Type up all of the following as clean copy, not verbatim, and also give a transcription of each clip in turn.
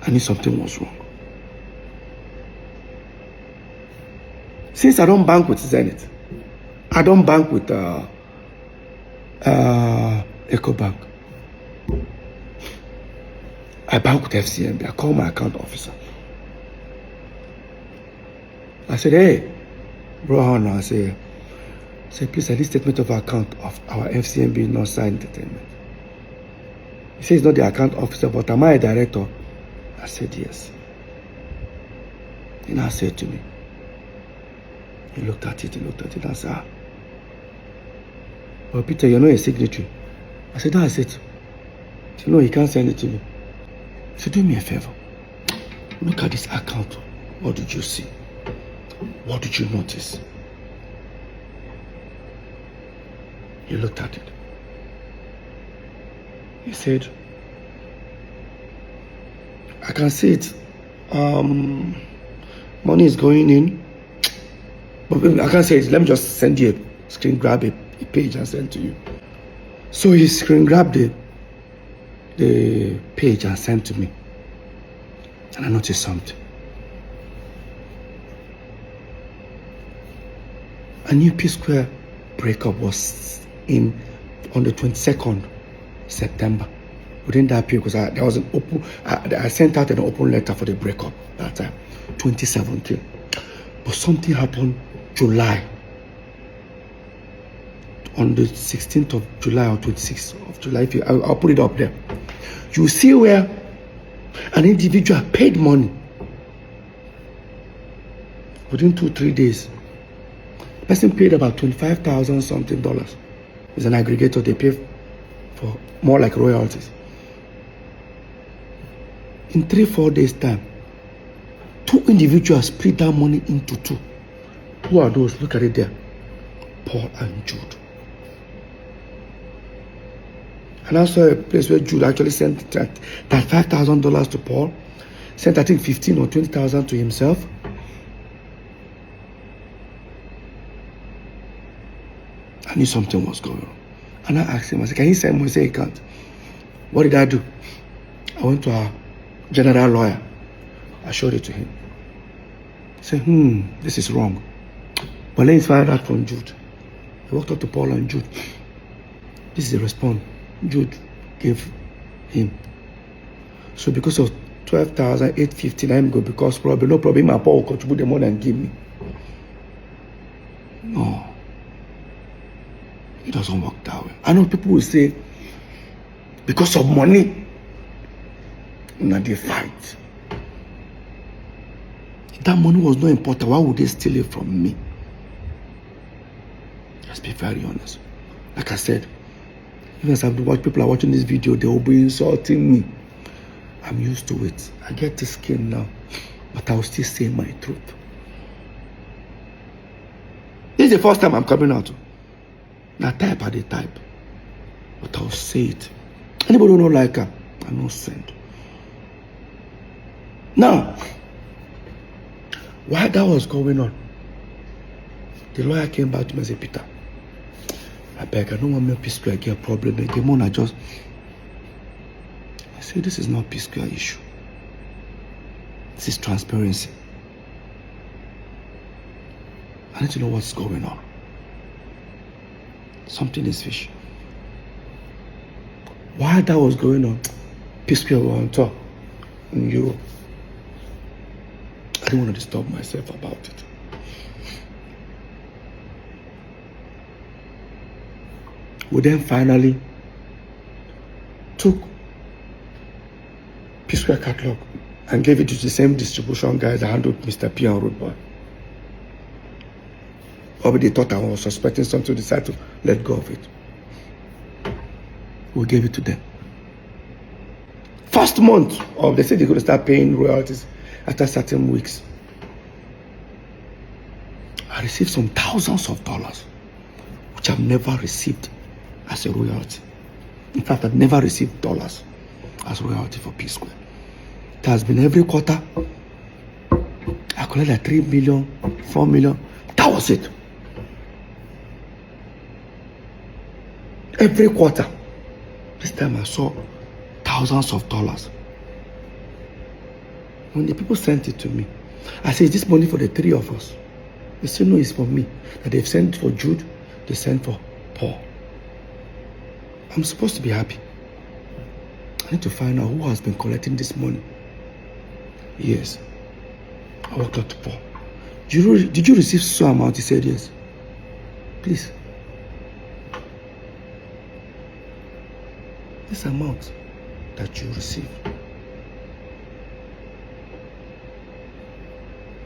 I knew something was wrong. Since I don't bank with Zenith, I don't bank with EcoBank. I bank with FCMB. I call my account officer. I said, hey, bro, I say, please, I need statement of account of our FCMB Northside Entertainment. He says he's not the account officer, but am I a director? I said, yes. He now said to me, he looked at it, and said, well, Peter, you're not a signatory. I said, that's it. He said, no, he can't send it to me. He said, do me a favor. Look at this account. What did you see? What did you notice? He looked at it. He said, I can see it. Money is going in. But I can't say it. Let me just send you a screen grab a page and send to you. So he screen grabbed the page and sent to me. And I noticed something. A new Psquare breakup was on the 22nd September. Within that period, because there was an open, I sent out an open letter for the breakup that time, 2017. But something happened July. On the 16th of July or 26th of July, I'll put it up there. You see where an individual paid money within 2-3 days. The person paid about $25,000 something dollars. It's an aggregator, they pay for more like royalties. In 3-4 days time, 2 individuals split that money into 2. Who are those? Look at it there. Paul and Jude. And I saw a place where Jude actually sent that $5,000 to Paul, sent I think 15 or 20,000 to himself. I knew something was going on. And I asked him, I said, can you send me? He said he can't. What did I do? I went to our general lawyer. I showed it to him. He said, this is wrong. But let's find out from Jude. I walked up to Paul and Jude. This is the response Jude gave him. So because of 12,850, I'm good because probably no problem. My Paul will contribute the money and give me. No. It doesn't work that way. I know people will say, because of money, they fight. If that money was not important, why would they steal it from me? Let's be very honest. Like I said, even as people are watching this video, they will be insulting me. I'm used to it. I get this skin now, but I will still say my truth. This is the first time I'm coming out. Now type at the type, but I'll say it. Anybody who don't like her, I no send. Now, while that was going on, the lawyer came back to me and said, Peter, I beg, I don't want me Psquare get a problem again. I just, I said, this is not Psquare issue. This is transparency. I need to know what's going on. Something is fishy. While that was going on, Psquare were on top in Europe. I didn't want to disturb myself about it. We then finally took Psquare catalog and gave it to the same distribution guys that handled Mr. P and Road Boy. Probably they thought I was suspecting something, decided to let go of it. We gave it to them. First month of, they said they're going to start paying royalties after certain weeks. I received some thousands of dollars, which I've never received as a royalty. In fact, I've never received dollars as royalty for Psquare. It has been every quarter. I collected like 3 million, 4 million. That was it. Every quarter. This time I saw thousands of dollars. When the people sent it to me, I said, is this money for the three of us? They said, no, it's for me. That they've sent for Jude, they sent for Paul. I'm supposed to be happy. I need to find out who has been collecting this money. Yes. I walked up to Paul. Did you receive some amount? He said, yes. Please. This amount that you received.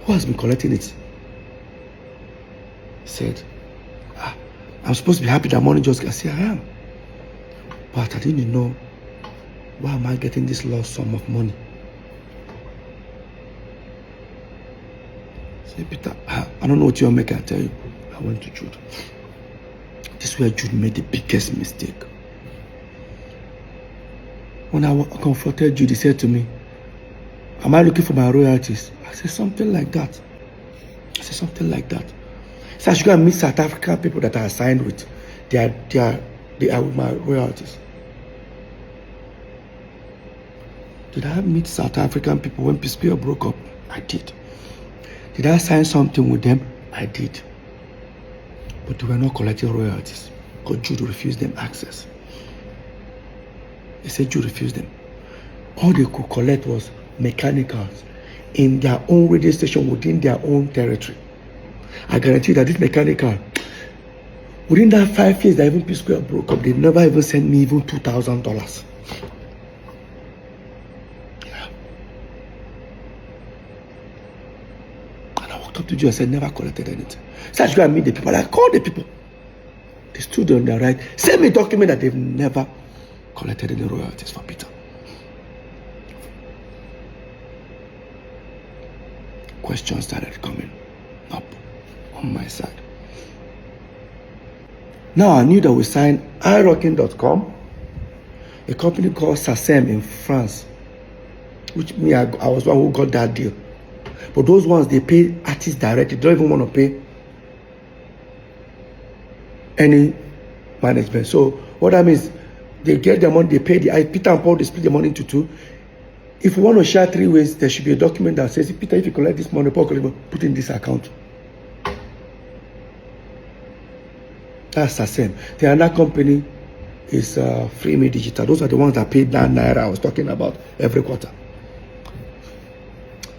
Who has been collecting it? He said, I'm supposed to be happy that money just got. I said, I am. But I didn't know, why am I getting this large sum of money? I said, Peter, I don't know what you're making, I tell you. I went to Jude. This is where Jude made the biggest mistake. When I confronted Jude, he said to me, am I looking for my royalties? I said, something like that. I said, something like that. So I should go and meet South African people that are signed with. They are with my royalties. Did I meet South African people when Psquare broke up? I did. Did I sign something with them? I did. But they were not collecting royalties because Jude refused them access. He said Jude refused them. All they could collect was mechanicals in their own radio station within their own territory. I guarantee that this mechanical, within that 5 years that even Psquare broke up, they never even sent me even $2,000. Yeah. And I walked up to Jude and said, never collected anything. So I should go and meet the people. I called the people. They stood on their right. Send me a document that they've never collected any royalties for Peter. Questions started coming up on my side. Now I knew that we signed iRocking.com, a company called SACEM in France, which me, I was one who got that deal. But those ones, they pay artists directly. They don't even want to pay any management. So what that means, they get their money, they pay the Peter and Paul, they split the money into two. If we want to share 3 ways, there should be a document that says, Peter, if you collect this money, Paul, put in this account. That's the same. The other company is Free Me Digital. Those are the ones that paid that naira I was talking about every quarter.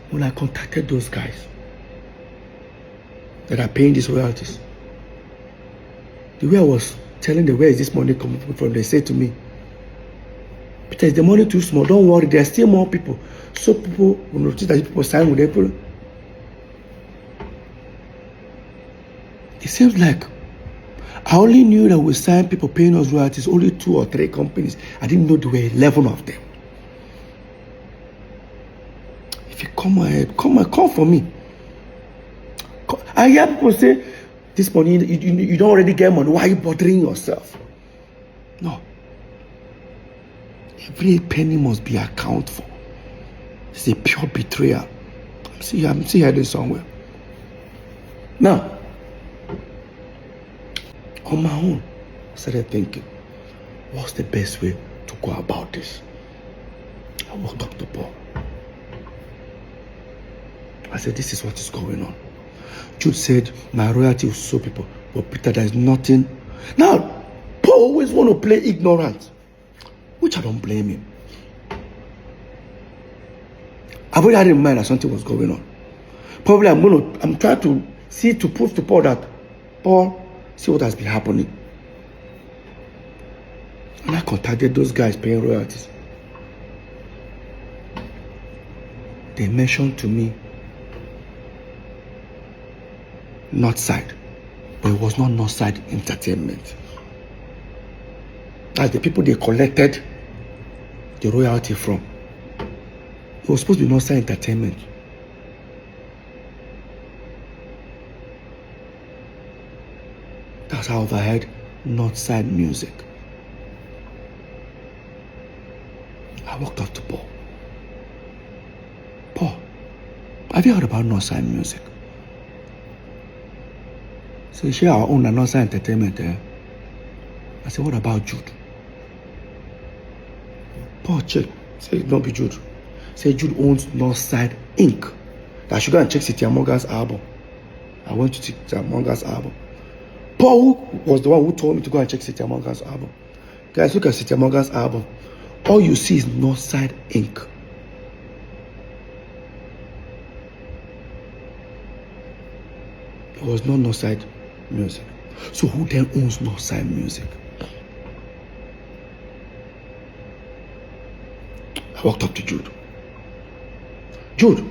When I contacted those guys that are paying these royalties, the way I was telling them, where is this money coming from, they said to me, Peter, is the money too small? Don't worry, there are still more people. So people will notice that people sign with people. It seems like I only knew that we signed people paying us royalties, only 2 or 3 companies. I didn't know there were 11 of them. If you come ahead, come for me. I hear people say, this money, you don't already get money. Why are you bothering yourself? No. Every penny must be accounted for. It's a pure betrayal. I'm still heading somewhere. Now, on my own, I started thinking, what's the best way to go about this? I walked up to Paul. I said, this is what is going on. Jude said, my royalty will show people. But Peter, there is nothing. Now, Paul always want to play ignorant, which I don't blame him. I've already had in mind that something was going on. Probably I'm trying to see, to prove to Paul that, Paul, see what has been happening. And I contacted those guys paying royalties. They mentioned to me Northside, but it was not Northside Entertainment. That's the people they collected the royalty from. It was supposed to be Northside Entertainment. That's how I overheard Northside Music. I walked up to Paul. Paul, have you heard about Northside Music? So share our own Northside Entertainment. I said, what about Jude? Paul checked. Said, don't be Jude. Say Jude owns Northside Inc. I should go and check City Morgan's album. I went to City Morgan's album. Paul was the one who told me to go and check City Morgan's album. Guys, look at City Morgan's album. All you see is Northside Inc. It was not Northside Music. So who then owns Northside Music? I walked up to Jude. Jude,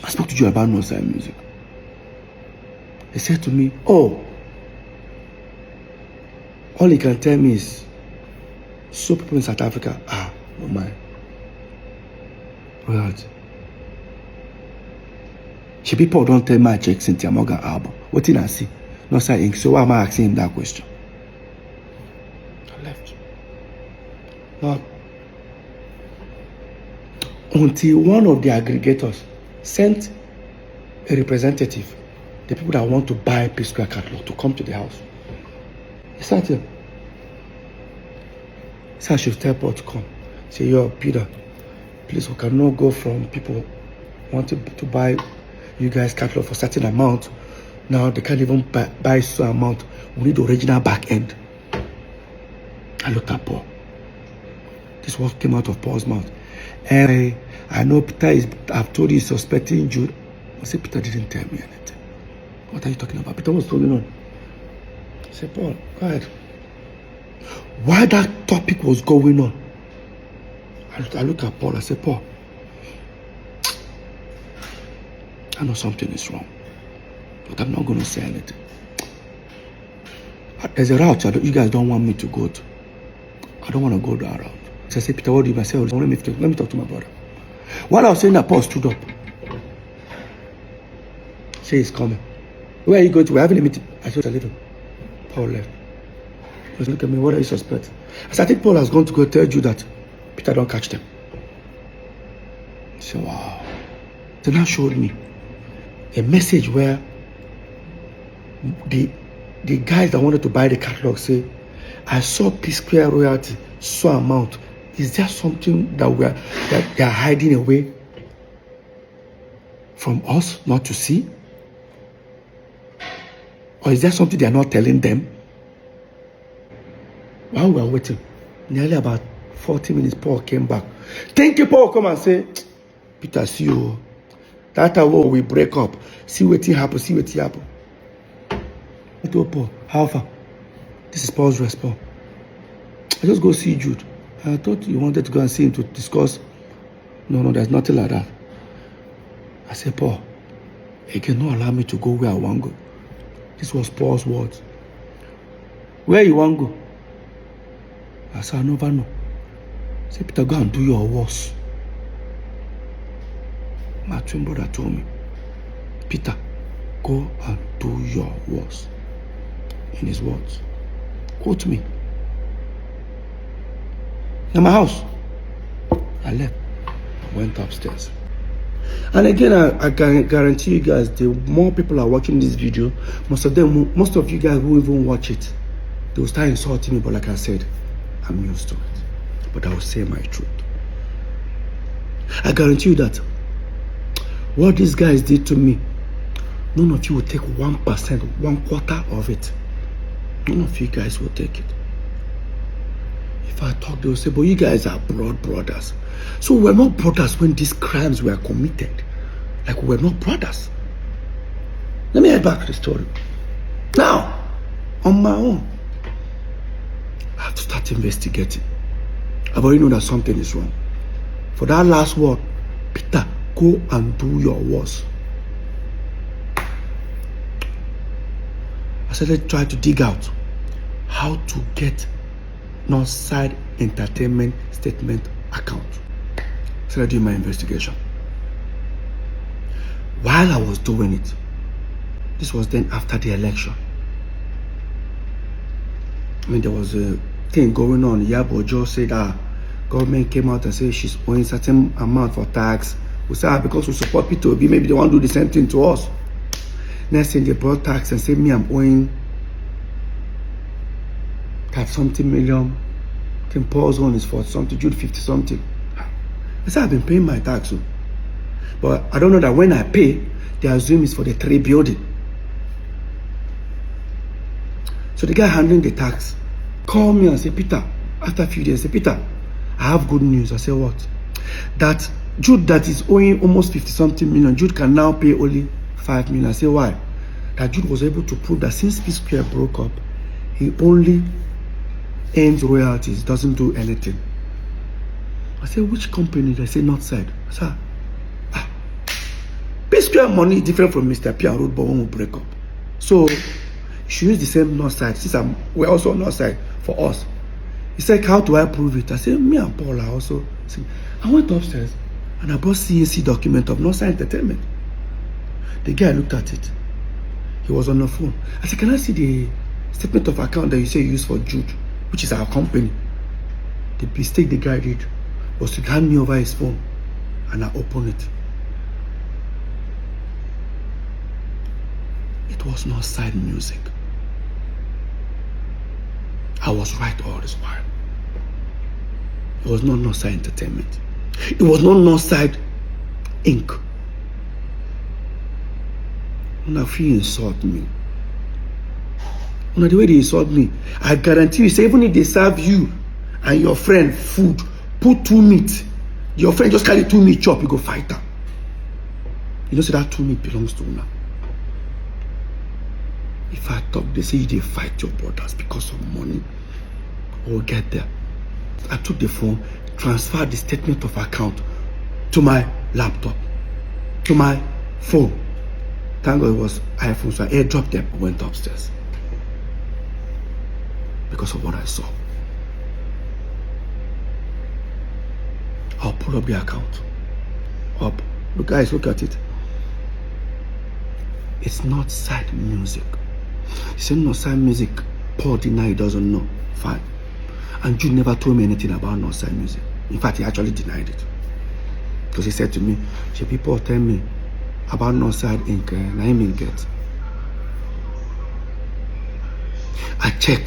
I spoke to Jude about Northside Music. He said to me, oh, all he can tell me is, so people in South Africa are no mind. Right. She people don't tell my check Cynthia Morgan album. What did I see? No saying. So why am I asking him that question? I left. Now, until one of the aggregators sent a representative, the people that want to buy Psquare catalog, to come to the house. He sat here. He said I should tell Paul to come. Say, yo, Peter, please, we cannot go from people wanting to buy you guys catalog for a certain amount. Now they can't even buy some amount. We need the original back end. I looked at Paul. This is what came out of Paul's mouth. And I know Peter is, I've told you he's suspecting Jude. I said, Peter didn't tell me anything. What are you talking about? Peter, what's going on? I said, Paul, go ahead. While that topic was going on, I looked at Paul. I said, Paul, I know something is wrong, but I'm not going to say anything. There's a route you guys don't want me to go to. I don't want to go that route. So I said, Peter, what do you say? Let me talk to my brother. While I was saying that, Paul stood up. Say he's coming. Where are you going to? We're having a meeting. I said, a little. Paul left. He was looking at me, what are you suspecting? I said, I think Paul has gone to go tell you that Peter don't catch them. He said, wow. Then that showed me a message where the guys that wanted to buy the catalog say, I saw Psquare royalty, so amount. Is there something that they are hiding away from us not to see? Or is there something they are not telling them? While we were waiting, nearly about 40 minutes, Paul came back. Thank you, Paul. Come and say, Peter, see you. That time we break up. See what happen. See what happen. I told Paul, how far? This is Paul's response. I just go see Jude. I thought you wanted to go and see him to discuss. No, there's nothing like that. I said, Paul, he cannot allow me to go where I want to go. This was Paul's words. Where you want to go? I said, I never know. I said, Peter, go and do your worst. My twin brother told me, Peter, go and do your worst. In his words. Quote me. In my house. I left. I went upstairs. And again, I can guarantee you guys, the more people are watching this video, most of you guys who even watch it, they will start insulting me. But like I said, I'm used to it. But I will say my truth. I guarantee you that what these guys did to me, none of you will take 1%, 1/4 of it. None of you guys will take it. If I talk, they will say, but you guys are blood brothers. So we're not brothers when these crimes were committed. Like we're not brothers. Let me head back to the story. Now, on my own, I have to start investigating. I've already known that something is wrong. For that last word, Peter, go and do your worst. I said, let's try to dig out how to get Northside Entertainment statement account. So I did my investigation. While I was doing it, this was then after the election. I mean, there was a thing going on. Yabo Joe said, government came out and said she's owing certain amount for tax. We said, because we support P2B, maybe they want to do the same thing to us. Next thing, they brought tax and said, me, I'm owing that something million. I think Paul's own is 40 something, Jude 50 something. I said, I've been paying my tax. But I don't know that when I pay, they assume it's for the 3 building. So the guy handling the tax called me and said, Peter, after a few days, said, Peter, I have good news. I said, what? That Jude that is owing almost 50-something million, Jude can now pay only 5 million. I said, why? That Jude was able to prove that since Psquare broke up, he only earns royalties, doesn't do anything. I said, which company? They say Northside. I said, Psquare money is different from Mr. P and Road, but when we break up. So you should use the same Northside. Since we're also Northside for us. He said, how do I prove it? I said, me and Paul are also. I went upstairs and I brought CAC document of Northside Entertainment. The guy looked at it. He was on the phone. I said, can I see the statement of account that you say you use for Jude, which is our company? The mistake the guy did was to hand me over his phone and I opened it. It was not side music. I was right all this while. It was not Northside Entertainment. It was not Northside Inc. When I feel insult me. When the way they insult me, I guarantee you, say even if they serve you and your friend food, put 2 meat, your friend just carry 2 meat chop, you go fight her. You know, say that 2 meat belongs to una. If I talk, they say they fight your brothers because of money. We'll get there. I took the phone, transferred the statement of account to my laptop, to my phone. Thank God it was iPhone, so I airdropped them and went upstairs. Because of what I saw. I'll pull up the account. Up. Look, guys, look at it. It's not side music. He said, no side music. Paul denied he doesn't know. Fine. And Jude never told me anything about no side music. In fact, he actually denied it. Because he said to me, people tell me about Northside Inc. And I ain't get. I check.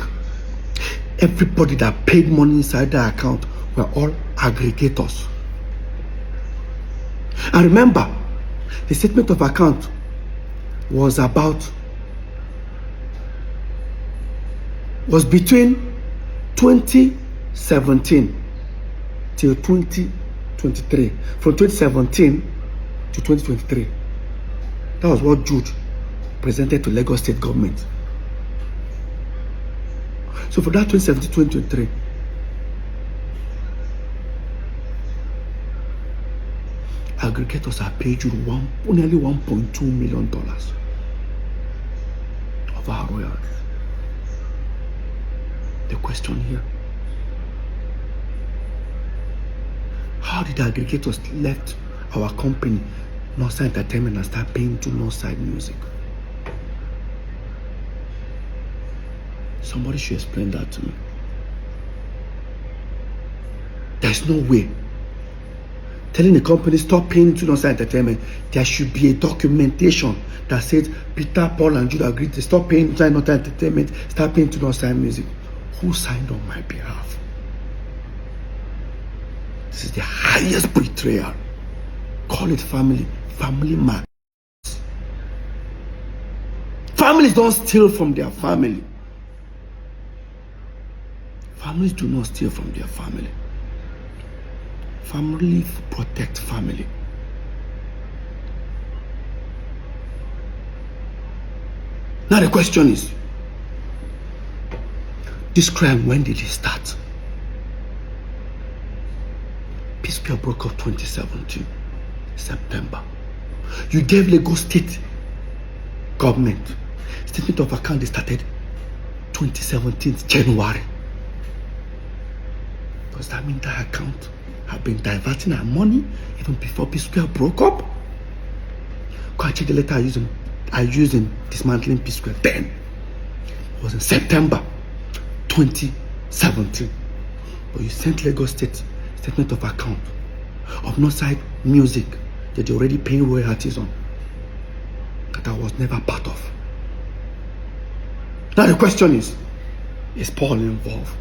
Everybody that paid money inside the account were all aggregators. And remember, the statement of account was between 2017 till 2023. From 2017 to 2023. That was what Jude presented to Lagos State government. So for that 2017-2023, aggregators have paid you nearly $1.2 million of our royalties. The question here, how did the aggregators left our company, Northside Entertainment, and start paying to Northside Music? Somebody should explain that to me. There's no way. Telling the company stop paying to Northside Entertainment, there should be a documentation that says Peter, Paul, and Jude agreed to stop paying to Northside Entertainment, start paying to Northside Music. Who signed on my behalf? This is the highest betrayal. Call it family. Family man. Families don't steal from their family. Families do not steal from their family. Family protect family. Now the question is, this crime, when did it start? Psquare broke up 2017, September. You gave Lagos State government statement of account. They started 2017, January. Does that mean that account have been diverting our money even before Psquare broke up? Go and check the letter I used in dismantling Psquare. Then it was in September 2017. But you sent Lagos State statement of account of Northside Music that you're already paying royalties on, that I was never part of. Now the question is Paul involved?